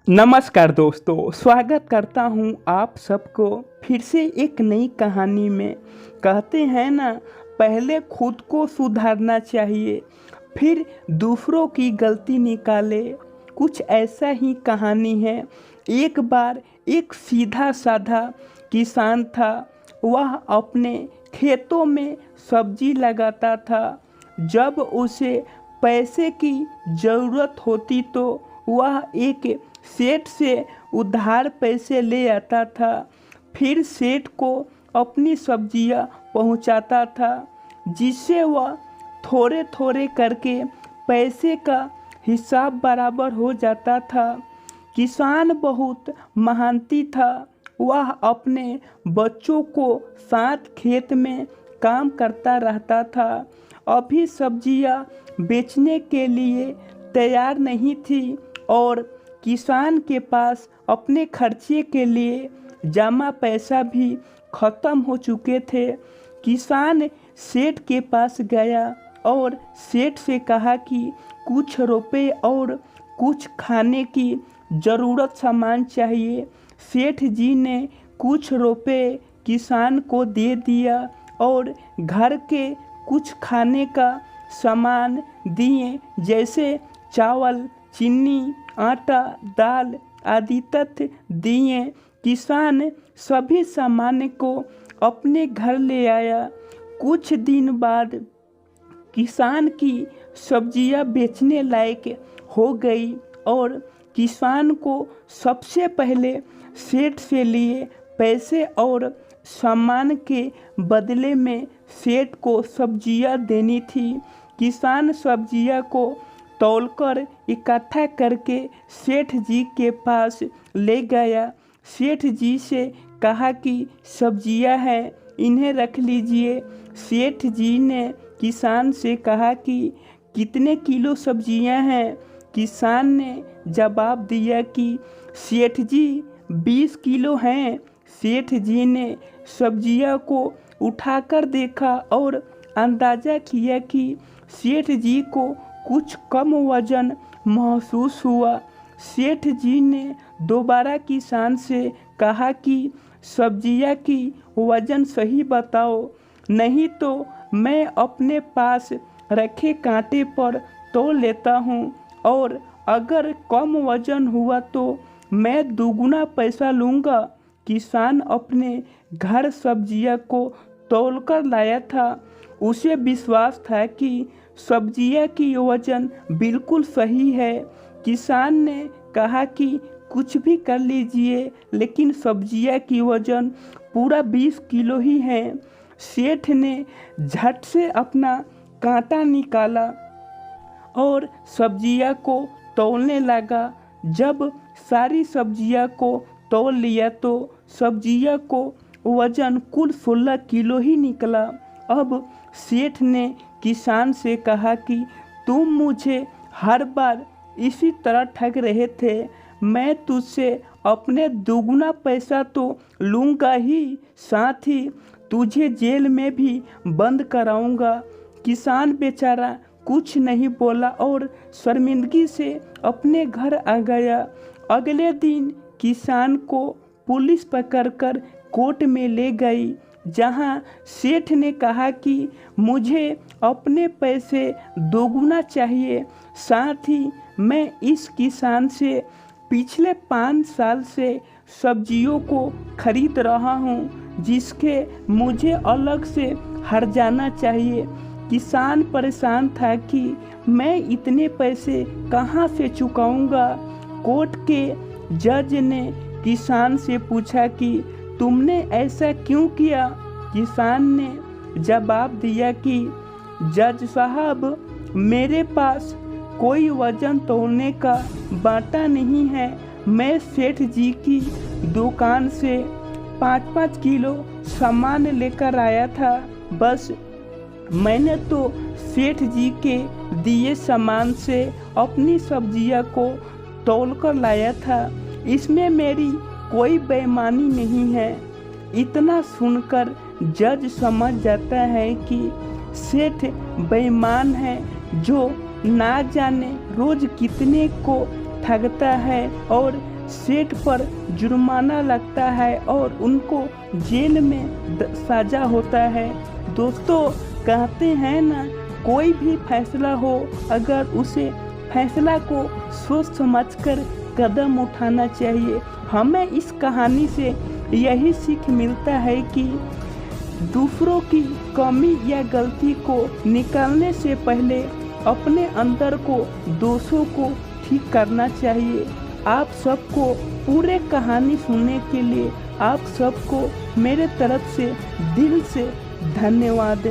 नमस्कार दोस्तों, स्वागत करता हूँ आप सबको फिर से एक नई कहानी में। कहते हैं ना, पहले खुद को सुधारना चाहिए, फिर दूसरों की गलती निकाले। कुछ ऐसा ही कहानी है। एक बार एक सीधा साधा किसान था। वह अपने खेतों में सब्जी लगाता था। जब उसे पैसे की ज़रूरत होती तो वह एक सेठ से उधार पैसे ले आता था, फिर सेठ को अपनी सब्जियां पहुंचाता था, जिससे वह थोड़े थोड़े करके पैसे का हिसाब बराबर हो जाता था। किसान बहुत मेहनती था। वह अपने बच्चों को साथ खेत में काम करता रहता था। अभी सब्जियां बेचने के लिए तैयार नहीं थी और किसान के पास अपने खर्चे के लिए जमा पैसा भी खत्म हो चुके थे। किसान सेठ के पास गया और सेठ से कहा कि कुछ रुपए और कुछ खाने की ज़रूरत सामान चाहिए। सेठ जी ने कुछ रुपए किसान को दे दिया और घर के कुछ खाने का सामान दिए, जैसे चावल, चीनी, आटा, दाल आदि तत्व दिए। किसान सभी सामान को अपने घर ले आया। कुछ दिन बाद किसान की सब्जियां बेचने लायक हो गई और किसान को सबसे पहले सेठ से लिए पैसे और सामान के बदले में सेठ को सब्जियां देनी थी। किसान सब्जियां को तौलकर इकट्ठा करके सेठ जी के पास ले गया। सेठ जी से कहा कि सब्जियां हैं, इन्हें रख लीजिए। सेठ जी ने किसान से कहा कि कितने किलो सब्जियां हैं। किसान ने जवाब दिया कि सेठ जी 20 किलो हैं। सेठ जी ने सब्जियां को उठाकर देखा और अंदाज़ा किया कि सेठ जी को कुछ कम वजन महसूस हुआ। सेठ जी ने दोबारा किसान से कहा कि सब्जियां की वजन सही बताओ, नहीं तो मैं अपने पास रखे कांटे पर तोल लेता हूँ और अगर कम वजन हुआ तो मैं दुगुना पैसा लूँगा। किसान अपने घर सब्जियां को तौलकर लाया था। उसे विश्वास था कि सब्जियां की वजन बिल्कुल सही है। किसान ने कहा कि कुछ भी कर लीजिए, लेकिन सब्जियां की वजन पूरा 20 किलो ही है। सेठ ने झट से अपना कांटा निकाला और सब्जियां को तौलने लगा। जब सारी सब्जियां को तौल लिया तो सब्जियां को वजन कुल 16 किलो ही निकला। अब सेठ ने किसान से कहा कि तुम मुझे हर बार इसी तरह ठग रहे थे। मैं तुझसे अपने दुगुना पैसा तो लूँगा ही, साथ ही तुझे जेल में भी बंद कराऊंगा। किसान बेचारा कुछ नहीं बोला और शर्मिंदगी से अपने घर आ गया। अगले दिन किसान को पुलिस पकड़कर कोर्ट में ले गई, जहां सेठ ने कहा कि मुझे अपने पैसे दोगुना चाहिए। साथ ही मैं इस किसान से पिछले 5 साल से सब्जियों को खरीद रहा हूं, जिसके मुझे अलग से हर्जाना चाहिए। किसान परेशान था कि मैं इतने पैसे कहां से चुकाऊंगा। कोर्ट के जज ने किसान से पूछा कि तुमने ऐसा क्यों किया। किसान ने जवाब दिया कि जज साहब, मेरे पास कोई वजन तोलने का बाटा नहीं है। मैं सेठ जी की दुकान से 5-5 किलो सामान लेकर आया था। बस मैंने तो सेठ जी के दिए सामान से अपनी सब्जियां को तौलकर लाया था। इसमें मेरी कोई बेईमानी नहीं है। इतना सुनकर जज समझ जाता है कि सेठ बेईमान है, जो ना जाने रोज कितने को ठगता है और सेठ पर जुर्माना लगता है और उनको जेल में सजा होता है। दोस्तों, कहते हैं ना, कोई भी फैसला हो, अगर उसे फैसला को सोच समझकर कदम उठाना चाहिए। हमें इस कहानी से यही सीख मिलता है कि दूसरों की कमी या गलती को निकालने से पहले अपने अंदर को दोषों को ठीक करना चाहिए। आप सबको पूरे कहानी सुनने के लिए आप सबको मेरे तरफ से दिल से धन्यवाद।